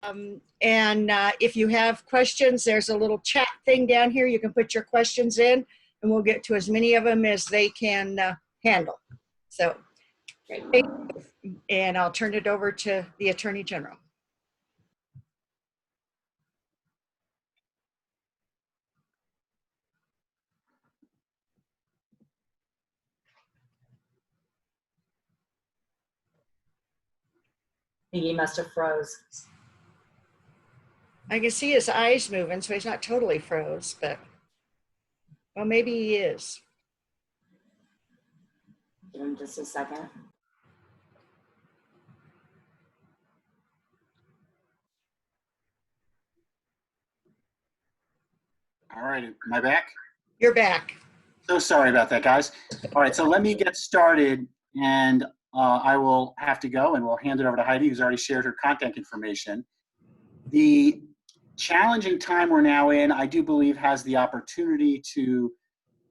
And if you have questions, there's a little chat thing down here. You can put your questions in and we'll get to as many of them as they can handle. So, thank you. And I'll turn it over to the Attorney General. I think he must have froze. I can see his eyes moving, so he's not totally froze, but well, maybe he is. Give him just a second. All right, am I back? You're back. So sorry about that, guys. All right, so let me get started, and I will have to go, and we'll hand it over to Heidi, who's already shared her contact information. The challenging time we're now in, I do believe, has the opportunity to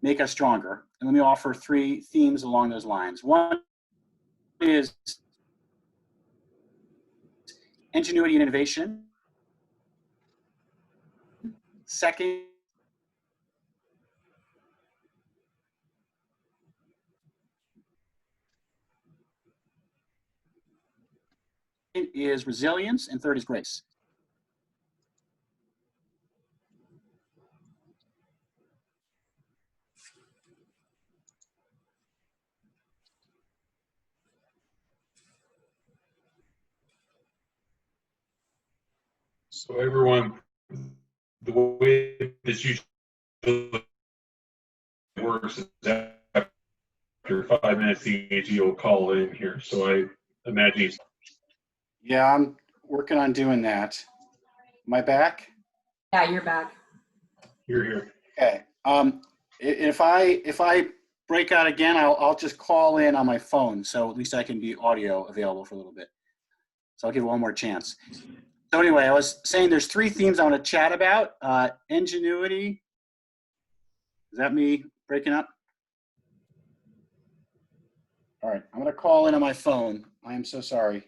make us stronger. And let me offer 3 themes along those lines. One is ingenuity and innovation. Second is resilience, and third is grace. So everyone, the way this usually works is after 5 minutes, the AG will call in here. So I imagine he's. Yeah, I'm working on doing that. Am I back? Yeah, you're back. You're here. Okay. If I break out again, I'll just call in on my phone, so at least I can be audio available for a little bit. So I'll give it one more chance. So anyway, I was saying there's 3 themes I want to chat about. Ingenuity. Is that me breaking up? All right, I'm going to call in on my phone. I am so sorry.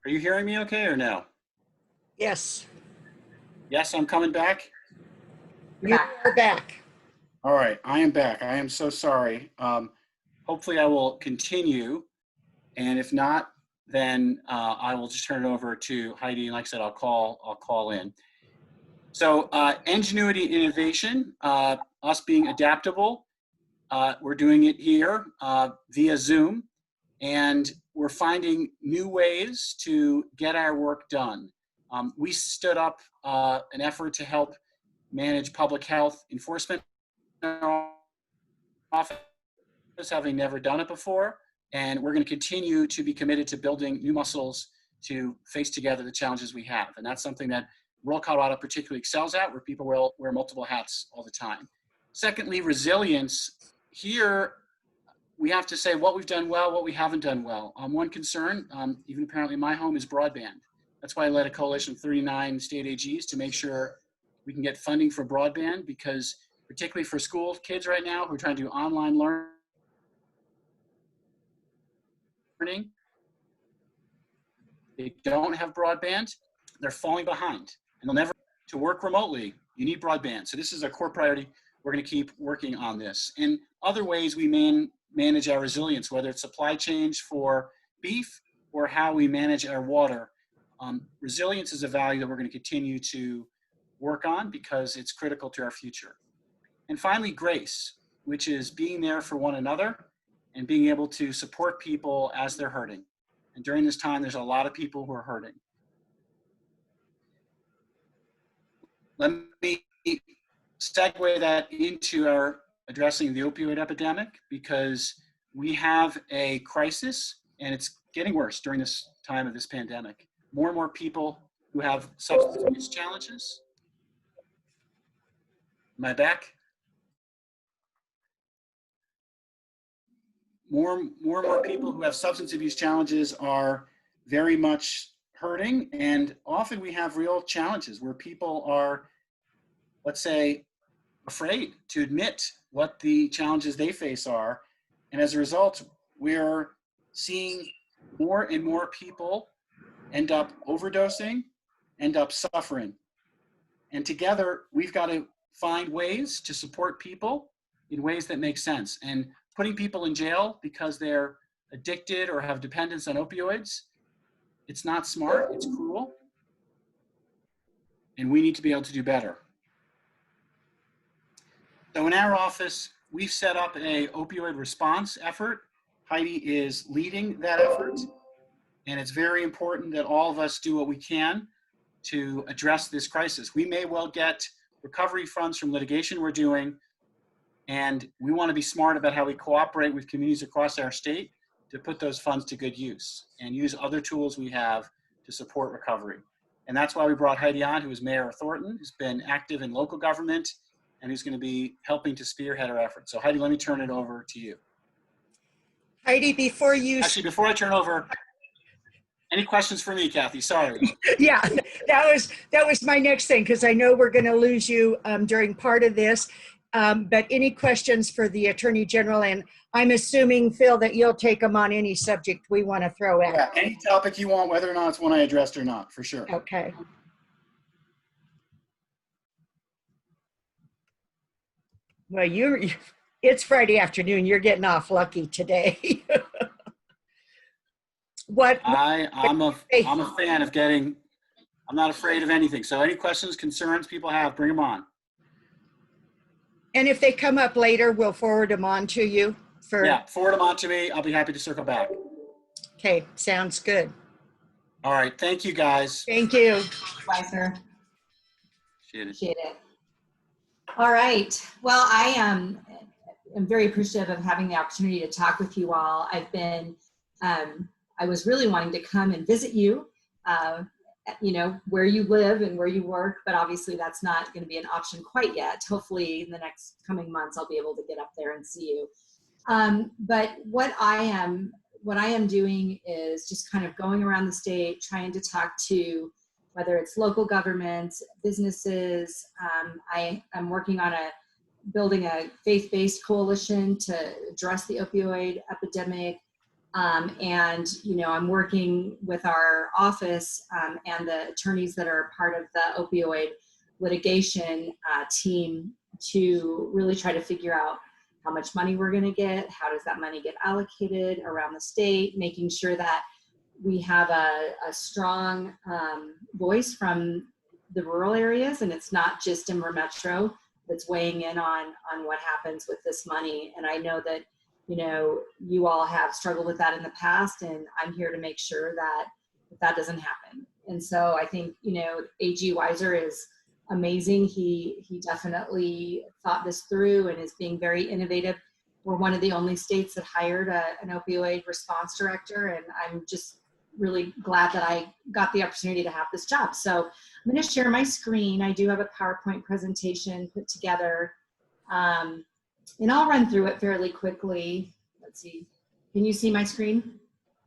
Are you hearing me okay or no? Yes. Yes, I'm coming back? You are back. All right, I am back. I am so sorry. Hopefully I will continue, and if not, then I will just turn it over to Heidi, and like I said, I'll call in. So ingenuity and innovation, us being adaptable. We're doing it here via Zoom, and we're finding new ways to get our work done. We stood up an effort to help manage public health enforcement in our office, having never done it before, and we're going to continue to be committed to building new muscles to face together the challenges we have. And that's something that rural Colorado particularly excels at, where people wear multiple hats all the time. Secondly, resilience. Here, we have to say what we've done well, what we haven't done well. One concern, even apparently in my home, is broadband. That's why I led a coalition of 39 state AGs to make sure we can get funding for broadband, because particularly for school kids right now who are trying to do online learning, they don't have broadband, they're falling behind, and they'll never. To work remotely, you need broadband. So this is a core priority. We're going to keep working on this. And other ways we manage our resilience, whether it's supply chains for beef or how we manage our water. Resilience is a value that we're going to continue to work on because it's critical to our future. And finally, grace, which is being there for one another and being able to support people as they're hurting. And during this time, there's a lot of people who are hurting. Let me segue that into our addressing the opioid epidemic, because we have a crisis and it's getting worse during this time of this pandemic. More and more people who have substance abuse challenges. Am I back? More and more people who have substance abuse challenges are very much hurting, and often we have real challenges where people are, let's say, afraid to admit what the challenges they face are. And as a result, we're seeing more and more people end up overdosing, end up suffering. And together, we've got to find ways to support people in ways that make sense. And putting people in jail because they're addicted or have dependence on opioids, it's not smart, it's cruel, and we need to be able to do better. So in our office, we've set up a opioid response effort. Heidi is leading that effort, and it's very important that all of us do what we can to address this crisis. We may well get recovery funds from litigation we're doing, and we want to be smart about how we cooperate with communities across our state to put those funds to good use and use other tools we have to support recovery. And that's why we brought Heidi on, who is Mayor of Thornton, who's been active in local government, and who's going to be helping to spearhead our efforts. So Heidi, let me turn it over to you. Heidi, before I turn over, any questions for me, Kathy? Sorry. Yeah, that was my next thing, because I know we're going to lose you during part of this. But any questions for the Attorney General? And I'm assuming, Phil, that you'll take them on any subject we want to throw at. Yeah, any topic you want, whether or not it's one I addressed or not, for sure. Okay. Well, it's Friday afternoon. You're getting off lucky today. I'm a fan of getting, I'm not afraid of anything. So any questions, concerns people have, bring them on. And if they come up later, we'll forward them on to you. Yeah, forward them on to me. I'll be happy to circle back. Okay, sounds good. All right, thank you guys. Thank you. Weiser. Appreciate it. All right. Well, I am very appreciative of having the opportunity to talk with you all. I've been, I was really wanting to come and visit you, you know, where you live and where you work, but obviously that's not going to be an option quite yet. Hopefully in the next coming months, I'll be able to get up there and see you. But what I am doing is just kind of going around the state, trying to talk to whether it's local governments, businesses. I'm working on building a faith-based coalition to address the opioid epidemic. And, you know, I'm working with our office and the attorneys that are part of the opioid litigation team to really try to figure out how much money we're going to get, how does that money get allocated around the state, making sure that we have a strong voice from the rural areas, and it's not just Denver Metro that's weighing in on what happens with this money. And I know that, you know, you all have struggled with that in the past, and I'm here to make sure that that doesn't happen. And so I think, you know, AG Weiser is amazing. He definitely thought this through and is being very innovative. We're one of the only states that hired an opioid response director, and I'm just really glad that I got the opportunity to have this job. So I'm going to share my screen. I do have a PowerPoint presentation put together, and I'll run through it fairly quickly. Let's see. Can you see my screen?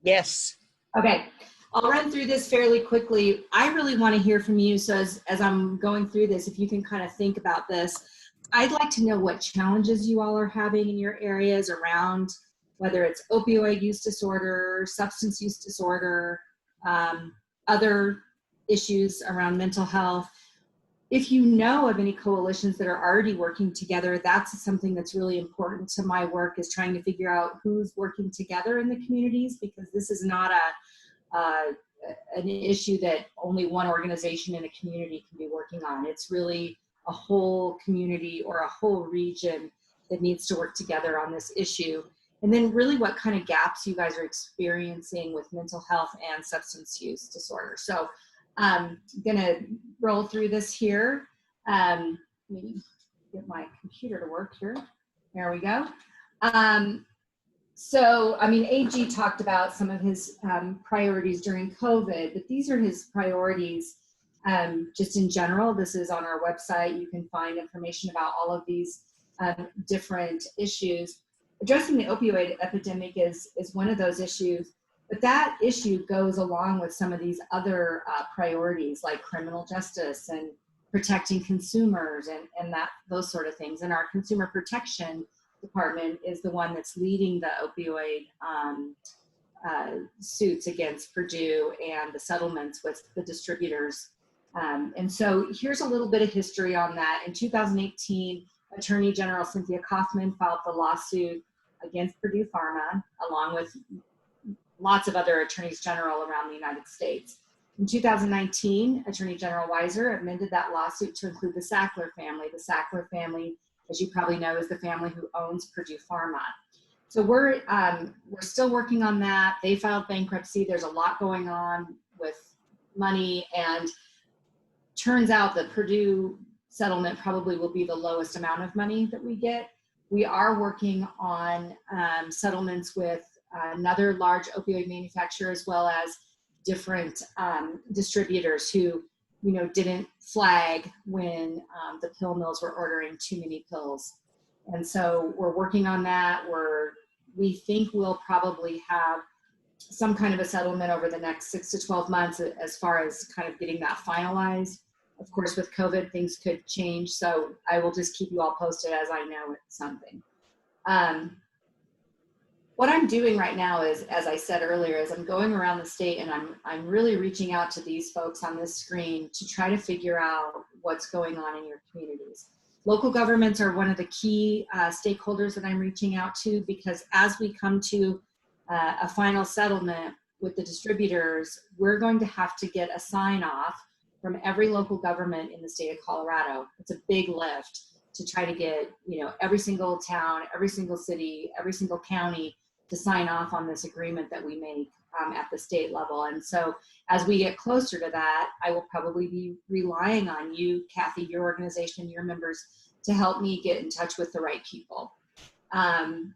Yes. Okay. I'll run through this fairly quickly. I really want to hear from you. So as I'm going through this, if you can kind of think about this, I'd like to know what challenges you all are having in your areas around whether it's opioid use disorder, substance use disorder, other issues around mental health. If you know of any coalitions that are already working together, that's something that's really important to my work, is trying to figure out who's working together in the communities, because this is not an issue that only one organization in a community can be working on. It's really a whole community or a whole region that needs to work together on this issue. and then really what kind of gaps you guys are experiencing with mental health and substance use disorder. So I'm gonna roll through this here. Let me get my computer to work here. There we go. So, I mean, AG talked about some of his priorities during COVID, but these are his priorities just in general. This is on our website. You can find information about all of these different issues. Addressing the opioid epidemic is one of those issues, but that issue goes along with some of these other priorities like criminal justice and protecting consumers and those sort of things. And our consumer protection department is the one that's leading the opioid suits against Purdue and the settlements with the distributors. And so here's a little bit of history on that. In 2018, Attorney General Cynthia Kaufman filed the lawsuit against Purdue Pharma, along with lots of other attorneys general around the United States. In 2019, Attorney General Weiser amended that lawsuit to include the Sackler family. The Sackler family, as you probably know, is the family who owns Purdue Pharma. So we're still working on that. They filed bankruptcy. There's a lot going on with money, and turns out the Purdue settlement probably will be the lowest amount of money that we get. We are working on settlements with another large opioid manufacturer, as well as different distributors who, didn't flag when the pill mills were ordering too many pills. And so we're working on that. We think we'll probably have some kind of a settlement over the next 6 to 12 months as far as kind of getting that finalized. Of course, with COVID, things could change. So I will just keep you all posted as I know something. What I'm doing right now is, as I said earlier, is I'm going around the state and I'm really reaching out to these folks on this screen to try to figure out what's going on in your communities. Local governments are one of the key stakeholders that I'm reaching out to, because as we come to a final settlement with the distributors, we're going to have to get a sign off from every local government in the state of Colorado. It's a big lift to try to get, every single town, every single city, every single county to sign off on this agreement that we make at the state level. And so as we get closer to that, I will probably be relying on you, Kathy, your organization, your members, to help me get in touch with the right people. And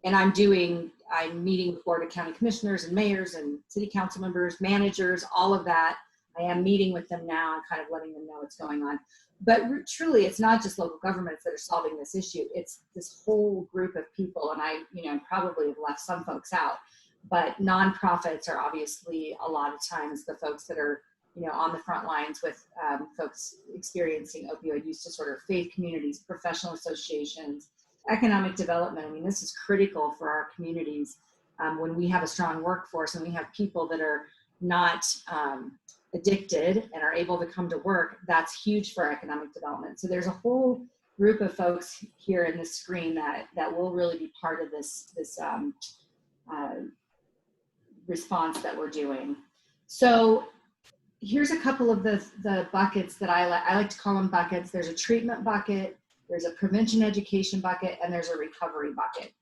I'm meeting with Board of County Commissioners and mayors and city council members, managers, all of that. I am meeting with them now and kind of letting them know what's going on. But truly, it's not just local governments that are solving this issue. It's this whole group of people, and I probably have left some folks out, but nonprofits are obviously a lot of times the folks that are, on the front lines with folks experiencing opioid use disorder, faith communities, professional associations, economic development. I mean, this is critical for our communities when we have a strong workforce and we have people that are not addicted and are able to come to work. That's huge for economic development. So there's a whole group of folks here in this screen that will really be part of this response that we're doing. So here's a couple of the buckets that I like to call them buckets. There's a treatment bucket, there's a prevention education bucket, and there's a recovery bucket.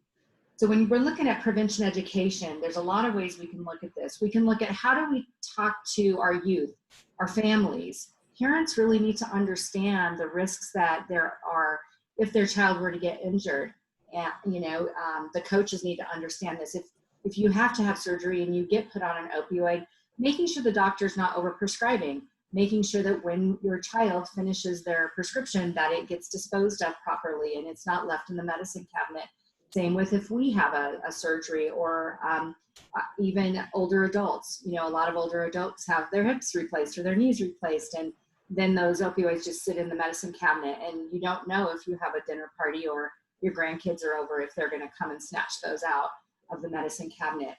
So when we're looking at prevention education, there's a lot of ways we can look at this. We can look at how do we talk to our youth, our families. Parents really need to understand the risks that there are if their child were to get injured. And the coaches need to understand this. If you have to have surgery and you get put on an opioid, making sure the doctor's not overprescribing, making sure that when your child finishes their prescription that it gets disposed of properly and it's not left in the medicine cabinet. Same with if we have a surgery, or even older adults. A lot of older adults have their hips replaced or their knees replaced, and then those opioids just sit in the medicine cabinet, and you don't know if you have a dinner party or your grandkids are over if they're going to come and snatch those out of the medicine cabinet.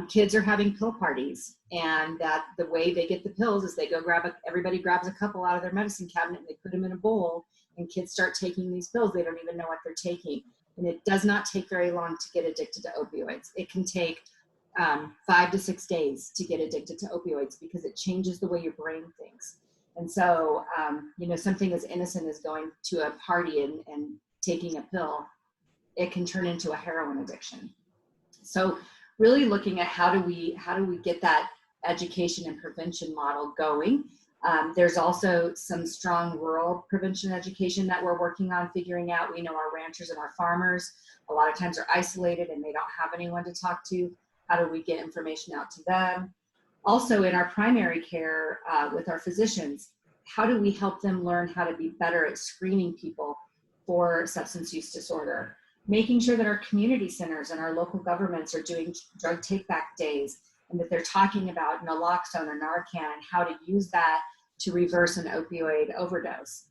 Kids are having pill parties, and that the way they get the pills is they go everybody grabs a couple out of their medicine cabinet and they put them in a bowl, and kids start taking these pills. They don't even know what they're taking. And it does not take very long to get addicted to opioids. It can take 5 to 6 days to get addicted to opioids because it changes the way your brain thinks. And so, something as innocent as going to a party and taking a pill it can turn into a heroin addiction. So really looking at how do we get that education and prevention model going. There's also some strong rural prevention education that we're working on figuring out. We know our ranchers and our farmers a lot of times are isolated and they don't have anyone to talk to. How do we get information out to them? Also in our primary care with our physicians, how do we help them learn how to be better at screening people for substance use disorder? Making sure that our community centers and our local governments are doing drug take-back days, and that they're talking about naloxone or Narcan and how to use that to reverse an opioid overdose.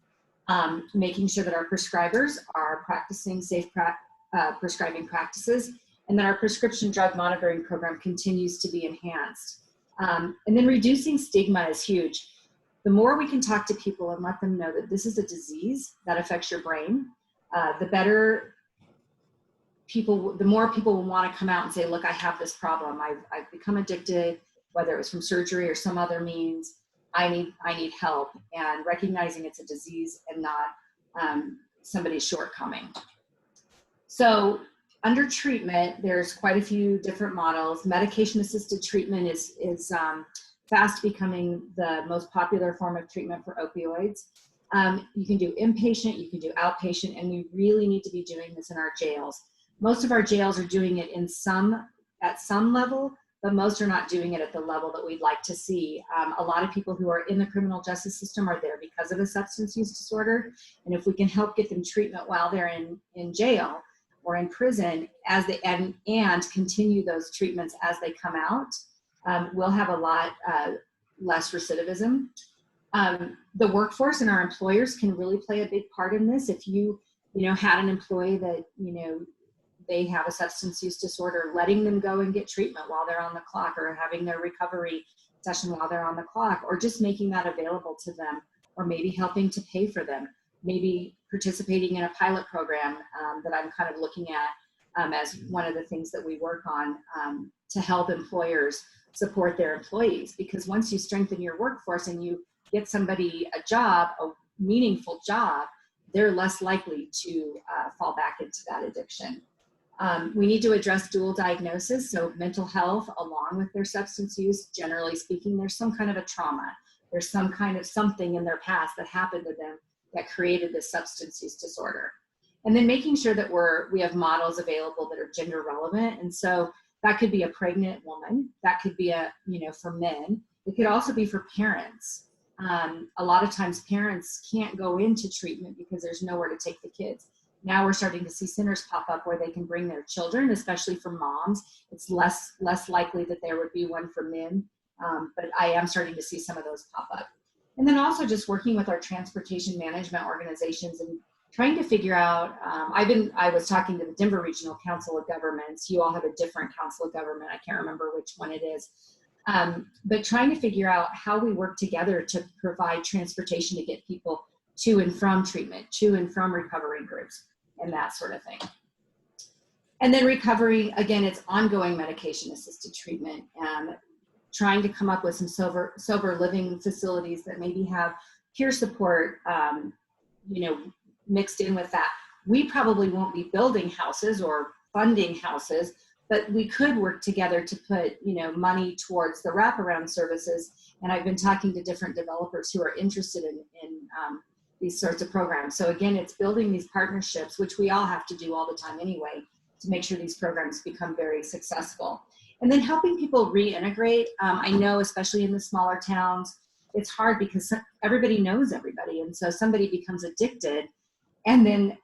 Making sure that our prescribers are practicing safe prescribing practices, and that our prescription drug monitoring program continues to be enhanced. And then reducing stigma is huge. The more we can talk to people and let them know that this is a disease that affects your brain, the better people, the more people will want to come out and say, look, I have this problem. I've become addicted, whether it was from surgery or some other means. I need help, and recognizing it's a disease and not somebody's shortcoming. So under treatment, there's quite a few different models. Medication-assisted treatment is fast becoming the most popular form of treatment for opioids. You can do inpatient, you can do outpatient, and we really need to be doing this in our jails. Most of our jails are doing it at some level, but most are not doing it at the level that we'd like to see. A lot of people who are in the criminal justice system are there because of a substance use disorder. And if we can help get them treatment while they're in jail or in prison, and continue those treatments as they come out, we'll have a lot less recidivism. The workforce and our employers can really play a big part in this. If you had an employee that, they have a substance use disorder, letting them go and get treatment while they're on the clock, or having their recovery session while they're on the clock, or just making that available to them, or maybe helping to pay for them, maybe participating in a pilot program that I'm kind of looking at as one of the things that we work on to help employers support their employees. Because once you strengthen your workforce and you get somebody a job, a meaningful job, they're less likely to fall back into that addiction. We need to address dual diagnosis, so mental health along with their substance use. Generally speaking, there's some kind of a trauma. There's some kind of something in their past that happened to them that created this substance use disorder. And then making sure that we have models available that are gender relevant. And so that could be a pregnant woman, that could be for men. It could also be for parents. A lot of times parents can't go into treatment because there's nowhere to take the kids. Now we're starting to see centers pop up where they can bring their children, especially for moms. It's less likely that there would be one for men, but I am starting to see some of those pop up. And then also just working with our transportation management organizations and trying to figure out, I was talking to the Denver Regional Council of Governments. You all have a different council of government. I can't remember which one it is. But trying to figure out how we work together to provide transportation to get people to and from treatment, to and from recovery groups, and that sort of thing. And then recovery, again, it's ongoing medication-assisted treatment, trying to come up with some sober living facilities that maybe have peer support, mixed in with that. We probably won't be building houses or funding houses, but we could work together to put, money towards the wraparound services. And I've been talking to different developers who are interested in these sorts of programs. So again, it's building these partnerships, which we all have to do all the time anyway, to make sure these programs become very successful. And then helping people reintegrate. I know, especially in the smaller towns, it's hard because everybody knows everybody. And so somebody becomes addicted, and then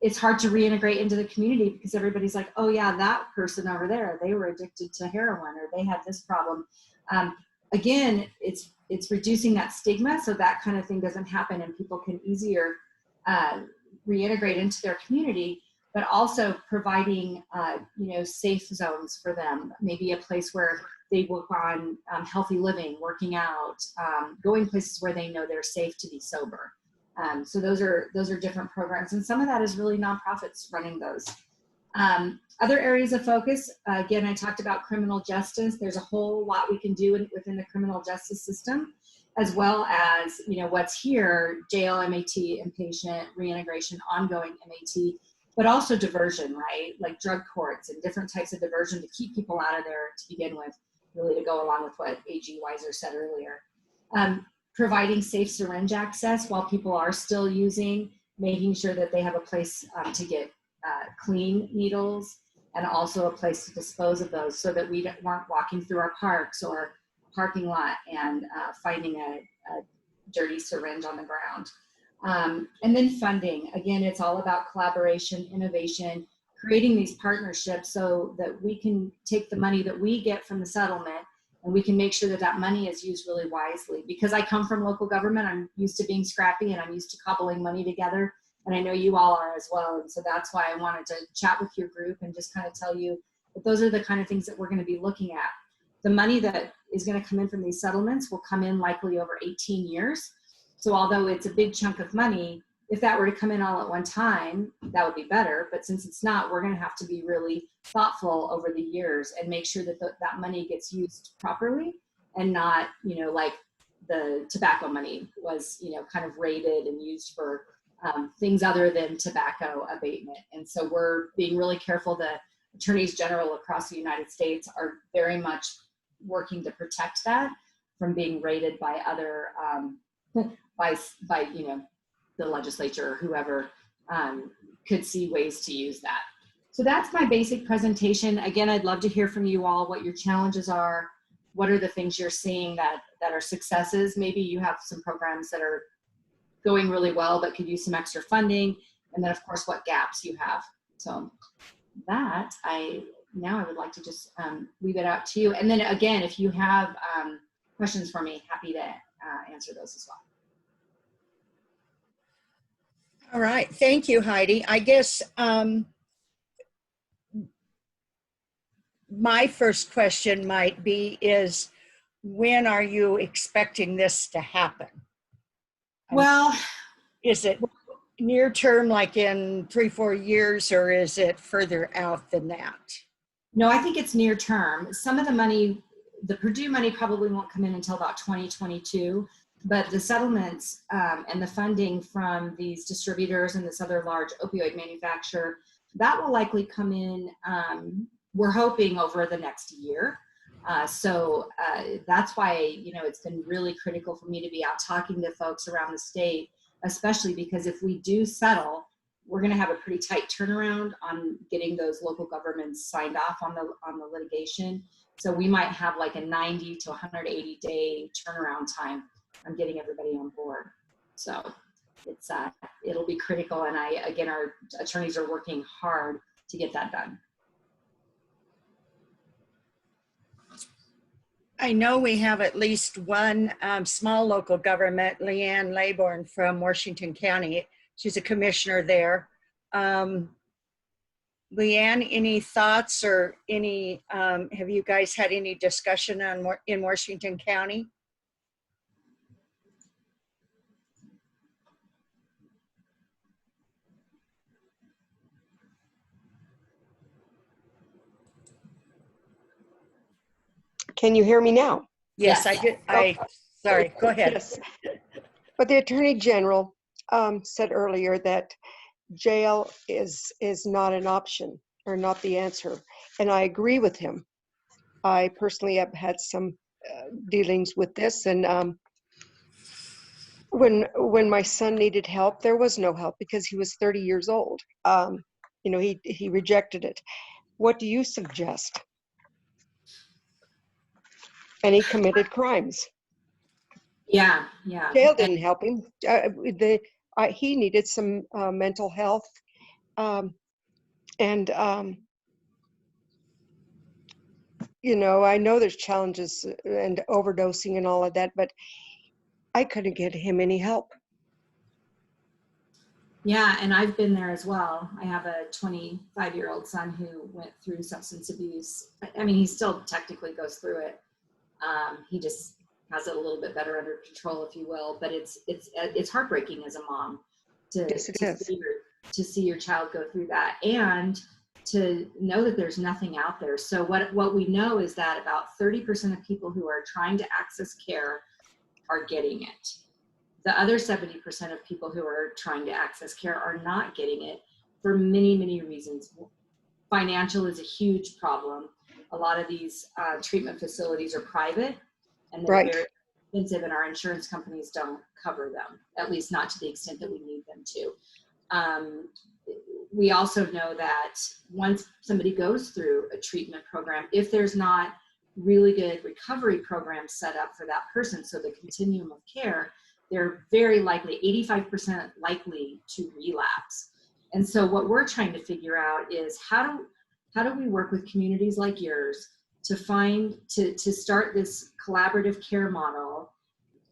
it's hard to reintegrate into the community because everybody's like, oh yeah, that person over there, they were addicted to heroin, or they had this problem. Again, it's reducing that stigma so that kind of thing doesn't happen and people can easier reintegrate into their community, but also providing, safe zones for them. Maybe a place where they work on healthy living, working out, going places where they know they're safe to be sober. So those are different programs, and some of that is really nonprofits running those. Other areas of focus, again, I talked about criminal justice. There's a whole lot we can do within the criminal justice system, as well as, what's here, jail, MAT, inpatient, reintegration, ongoing MAT. but also diversion, right? Like drug courts and different types of diversion to keep people out of there to begin with, really to go along with what AG Weiser said earlier. Providing safe syringe access while people are still using, making sure that they have a place to get clean needles, and also a place to dispose of those so that we weren't walking through our parks or parking lot and finding a dirty syringe on the ground. And then funding. Again, it's all about collaboration, innovation, creating these partnerships so that we can take the money that we get from the settlement and we can make sure that that money is used really wisely. Because I come from local government, I'm used to being scrappy and I'm used to cobbling money together. And I know you all are as well. And so that's why I wanted to chat with your group and just kind of tell you that those are the kind of things that we're going to be looking at. The money that is going to come in from these settlements will come in likely over 18 years. So although it's a big chunk of money, if that were to come in all at one time, that would be better. But since it's not, we're going to have to be really thoughtful over the years and make sure that that money gets used properly and not, like the tobacco money was, kind of raided and used for things other than tobacco abatement. And so we're being really careful. The attorneys general across the United States are very much working to protect that from being raided by other, by the legislature or whoever could see ways to use that. So that's my basic presentation. Again, I'd love to hear from you all what your challenges are. What are the things you're seeing that are successes? Maybe you have some programs that are going really well but could use some extra funding. And then of course, what gaps you have. So that now I would like to just leave it out to you. And then again, if you have questions for me, happy to answer those as well. All right, thank you, Heidi. I guess my first question might be is, when are you expecting this to happen? Well, is it near term, like in 3-4 years, or is it further out than that? No, I think it's near term. Some of the money, the Purdue money probably won't come in until about 2022, but the settlements and the funding from these distributors and this other large opioid manufacturer, that will likely come in, we're hoping, over the next year. So that's why, it's been really critical for me to be out talking to folks around the state, especially because if we do settle, we're going to have a pretty tight turnaround on getting those local governments signed off on the litigation. So we might have like a 90 to 180 day turnaround time on getting everybody on board. So it's it'll be critical, and our attorneys are working hard to get that done. I know we have at least one small local government, Leanne Laybourne from Washington County. She's a commissioner there. Leanne, any thoughts or any, have you guys had any discussion in Washington County? Can you hear me now? Yes, I did. Sorry, go ahead. Yes. But the Attorney General said earlier that jail is not an option or not the answer. And I agree with him. I personally have had some dealings with this. And when my son needed help, there was no help because he was 30 years old. He rejected it. What do you suggest? And he committed crimes. Yeah. Jail didn't help him. He needed some mental health, I know there's challenges and overdosing and all of that, but I couldn't get him any help. Yeah, and I've been there as well. I have a 25-year-old son who went through substance abuse. I mean, he still technically goes through it. He just has it a little bit better under control, if you will. But it's heartbreaking as a mom to see your child go through that, and to know that there's nothing out there. So what we know is that about 30% of people who are trying to access care are getting it. The other 70% of people who are trying to access care are not getting it. for many, many reasons. Financial is a huge problem. A lot of these treatment facilities are private, and they're Right. very expensive, and our insurance companies don't cover them, at least not to the extent that we need them to. We also know that once somebody goes through a treatment program, if there's not really good recovery programs set up for that person, so the continuum of care, they're very likely, 85% likely to relapse. And so what we're trying to figure out is how do we work with communities like yours to start this collaborative care model.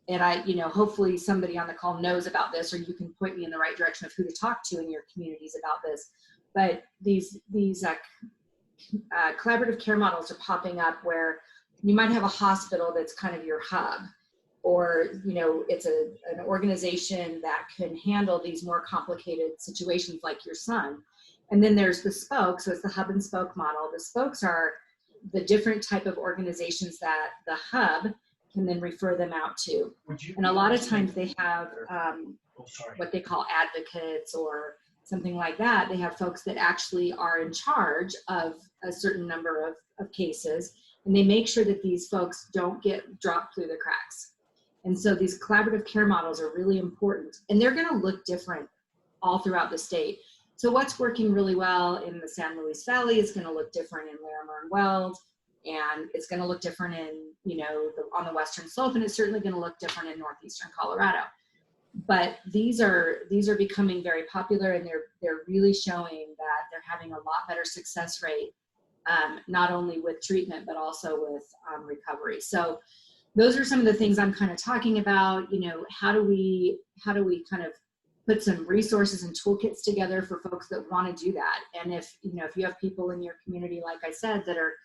And hopefully somebody on the call knows about this, or you can point me in the right direction of who to talk to in your communities about this. But these collaborative care models are popping up where you might have a hospital that's kind of your hub, or it's an organization that can handle these more complicated situations like your son. And then there's the spoke, so it's the hub and spoke model. The spokes are the different type of organizations that the hub can then refer them out to. And a lot of times they have what they call advocates or something like that. They have folks that actually are in charge of a certain number of cases, and they make sure that these folks don't get dropped through the cracks. And so these collaborative care models are really important, and they're going to look different all throughout the state. So what's working really well in the San Luis Valley is going to look different in Larimer and Weld, and it's going to look different in, on the Western Slope, and it's certainly going to look different in Northeastern Colorado. But these are becoming very popular, and they're really showing that they're having a lot better success rate, not only with treatment, but also with recovery. So those are some of the things I'm kind of talking about. How do we kind of put some resources and toolkits together for folks that want to do that? And if you have people in your community, like I said, that are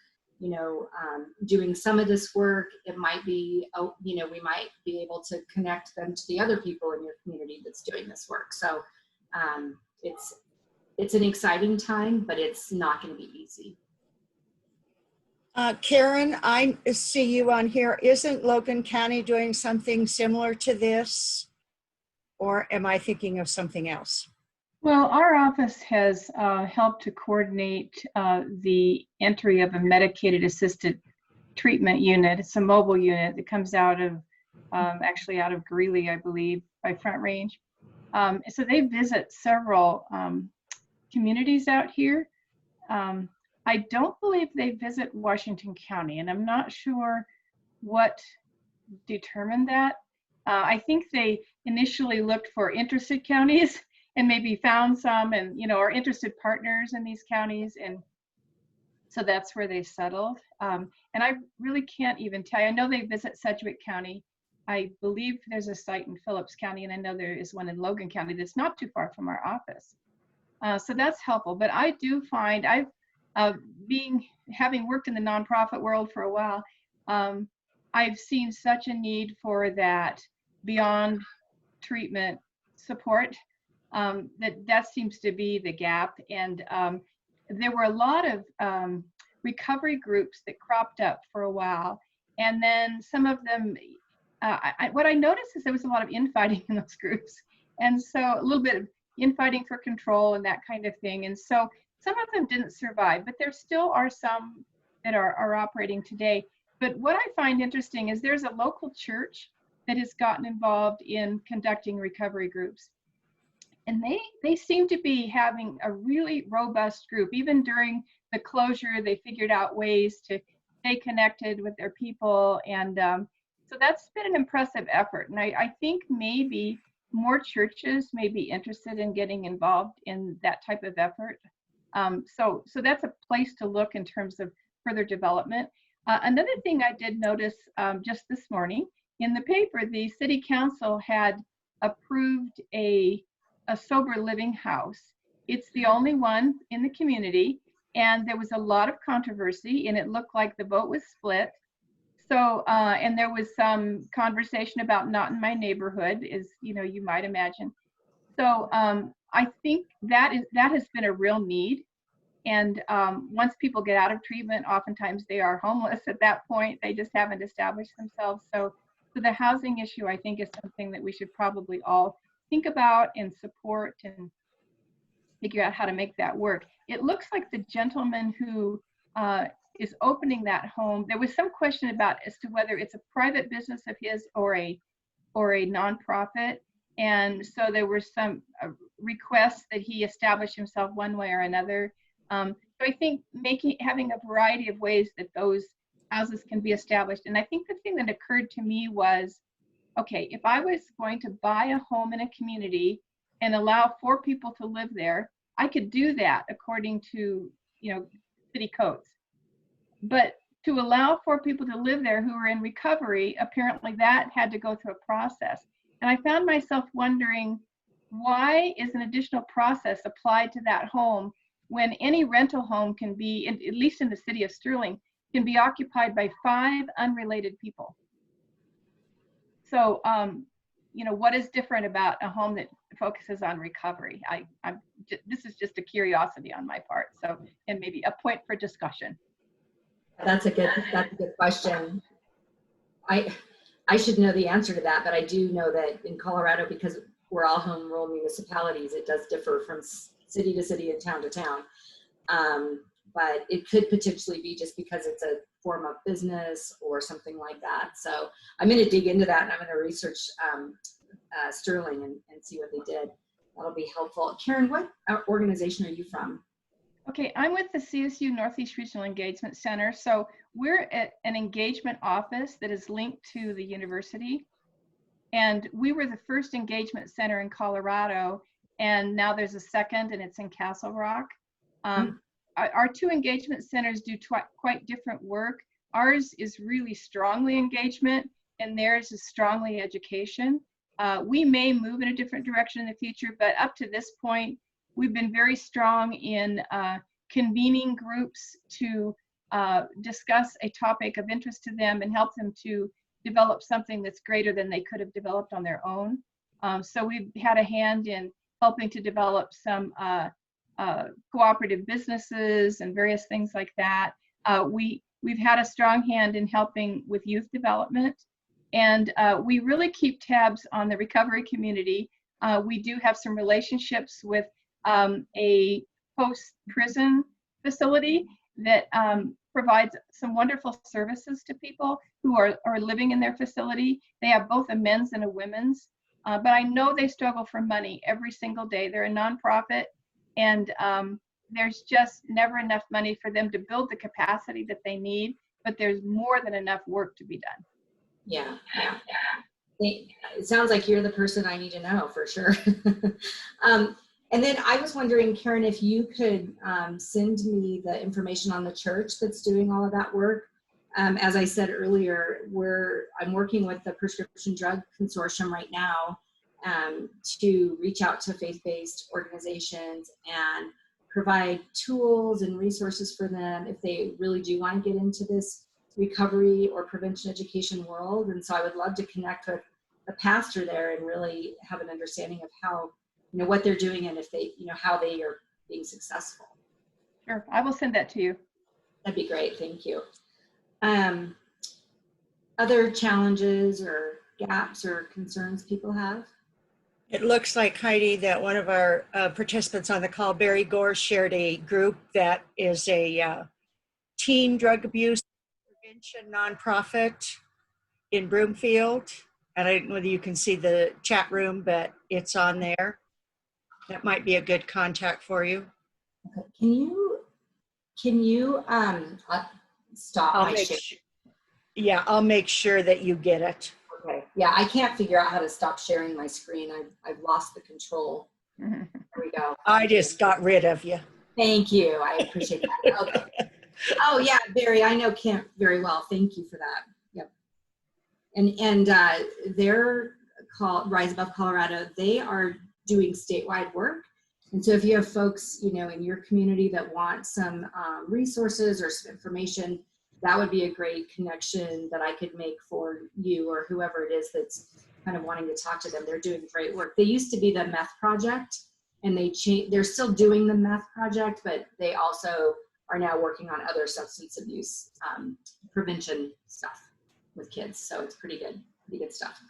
doing some of this work, it might be, we might be able to connect them to the other people in your community that's doing this work. So it's an exciting time, but it's not going to be easy. Karen, I see you on here. Isn't Logan County doing something similar to this? Or am I thinking of something else? Well, our office has helped to coordinate the entry of a medicated assisted treatment unit. It's a mobile unit that comes out of, actually out of Greeley, I believe, by Front Range. So they visit several communities out here. I don't believe they visit Washington County, and I'm not sure what determined that. I think they initially looked for interested counties and maybe found some, and are interested partners in these counties, and so that's where they settled. And I really can't even tell you. I know they visit Sedgwick County. I believe there's a site in Phillips County, and I know there is one in Logan County that's not too far from our office. So that's helpful. But I do find having worked in the nonprofit world for a while, I've seen such a need for that beyond treatment support. That seems to be the gap. And there were a lot of recovery groups that cropped up for a while. And then some of them, what I noticed is there was a lot of infighting in those groups. And so a little bit of infighting for control and that kind of thing. And so some of them didn't survive, but there still are some that are operating today. But what I find interesting is there's a local church that has gotten involved in conducting recovery groups. And they seem to be having a really robust group. Even during the closure, they figured out ways to stay connected with their people. And so that's been an impressive effort. And I think maybe more churches may be interested in getting involved in that type of effort. So that's a place to look in terms of further development. Another thing I did notice just this morning in the paper, the city council had approved a sober living house. It's the only one in the community, and there was a lot of controversy, and it looked like the vote was split. So, and there was some conversation about not in my neighborhood, as you might imagine. So I think that has been a real need. And once people get out of treatment, oftentimes they are homeless at that point. They just haven't established themselves. So the housing issue, I think, is something that we should probably all think about and support. And figure out how to make that work. It looks like the gentleman who is opening that home, there was some question about as to whether it's a private business of his or a nonprofit. And so there were some requests that he establish himself one way or another. So I think having a variety of ways that those houses can be established. And I think the thing that occurred to me was, okay, if I was going to buy a home in a community and allow 4 people to live there, I could do that according to, city codes. But to allow 4 people to live there who are in recovery, apparently that had to go through a process. And I found myself wondering, why is an additional process applied to that home when any rental home can be, at least in the city of Sterling, can be occupied by 5 unrelated people? So, what is different about a home that focuses on recovery? This is just a curiosity on my part. So, and maybe a point for discussion. That's a good question. I should know the answer to that, but I do know that in Colorado, because we're all home rule municipalities, it does differ from city to city and town to town. But it could potentially be just because it's a form of business or something like that. So I'm going to dig into that, and I'm going to research Sterling and see what they did. That'll be helpful. Karen, what organization are you from? Okay, I'm with the CSU Northeast Regional Engagement Center. So we're at an engagement office that is linked to the university. And we were the first engagement center in Colorado, and now there's a second, and it's in Castle Rock. Our 2 engagement centers do quite different work. Ours is really strongly engagement, and theirs is strongly education. We may move in a different direction in the future, but up to this point, we've been very strong in convening groups to discuss a topic of interest to them and help them to develop something that's greater than they could have developed on their own. So we've had a hand in helping to develop some cooperative businesses and various things like that. We've had a strong hand in helping with youth development, and we really keep tabs on the recovery community. We do have some relationships with a post-prison facility that provides some wonderful services to people who are living in their facility. They have both a men's and a women's, but I know they struggle for money every single day. They're a nonprofit, and there's just never enough money for them to build the capacity that they need, but there's more than enough work to be done. Yeah. It sounds like you're the person I need to know for sure. And then I was wondering, Karen, if you could send me the information on the church that's doing all of that work. As I said earlier, I'm working with the Prescription Drug Consortium right now to reach out to faith-based organizations and provide tools and resources for them if they really do want to get into this recovery or prevention education world. And so I would love to connect with the pastor there and really have an understanding of how, what they're doing and if they, how they are being successful. Sure, I will send that to you. That'd be great, thank you. Other challenges or gaps or concerns people have? It looks like, Heidi, that one of our participants on the call, Barry Gore, shared a group that is a teen drug abuse prevention nonprofit in Broomfield. And I don't know whether you can see the chat room, but it's on there. That might be a good contact for you. Okay. Can you stop my share? Yeah, I'll make sure that you get it. Okay. Yeah, I can't figure out how to stop sharing my screen. I've lost the control. There we go. I just got rid of you. Thank you. I appreciate that. Okay. Oh yeah, Barry, I know Kent very well. Thank you for that. Yep. And they're called Rise Above Colorado. They are doing statewide work. And so if you have folks, in your community that want some resources or some information, that would be a great connection that I could make for you or whoever it is that's kind of wanting to talk to them. They're doing great work. They used to be the Meth Project, and they're still doing the Meth Project, but they also are now working on other substance abuse prevention stuff with kids. So it's pretty good stuff.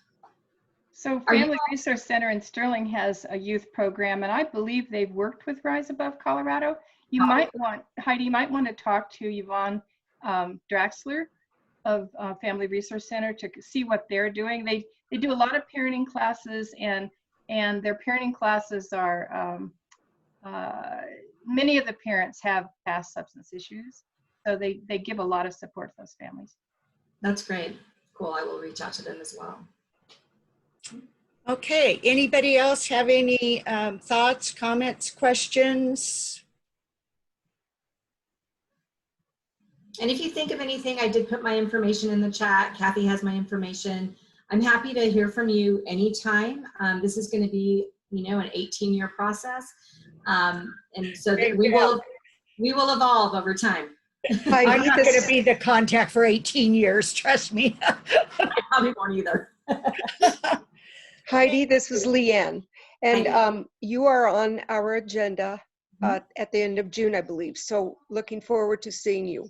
So Are you- Family Resource Center in Sterling has a youth program, and I believe they've worked with Rise Above Colorado. You might want, Heidi, you might want to talk to Yvonne Draxler of Family Resource Center to see what they're doing. They do a lot of parenting classes, and their parenting classes are, many of the parents have past substance issues. So they give a lot of support to those families. That's great. Cool. I will reach out to them as well. Okay, anybody else have any thoughts, comments, questions? And if you think of anything, I did put my information in the chat. Kathy has my information. I'm happy to hear from you anytime. This is going to be, you know, an 18-year process. And so that we will evolve over time. Heidi, I'm not going this- to be the contact for 18 years, trust me. I probably won't either. Heidi, this is Leanne. And Heidi. you are on our agenda at the end of June, I believe. So looking forward to seeing you.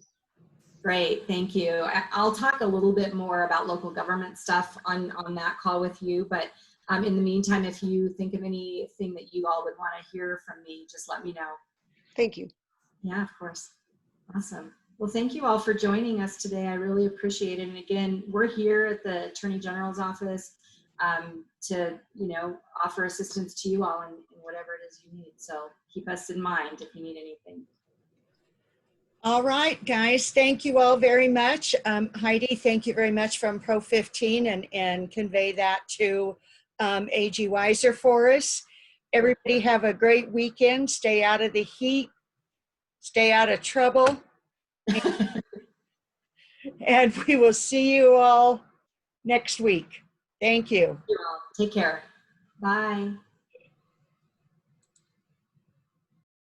Great, thank you. I'll talk a little bit more about local government stuff on that call with you, but in the meantime, if you think of anything that you all would want to hear from me, just let me know. Thank you. Yeah, of course. Awesome. Well, thank you all for joining us today. I really appreciate it. And again, we're here at the Attorney General's office to, you know, offer assistance to you all in whatever it is you need. So keep us in mind if you need anything. All right, guys, thank you all very much. Heidi, thank you very much from Pro 15 and convey that to AG Weiser for us. Everybody have a great weekend. Stay out of the heat. Stay out of trouble. And we will see you all next week. Thank you. You all. Take care. Bye.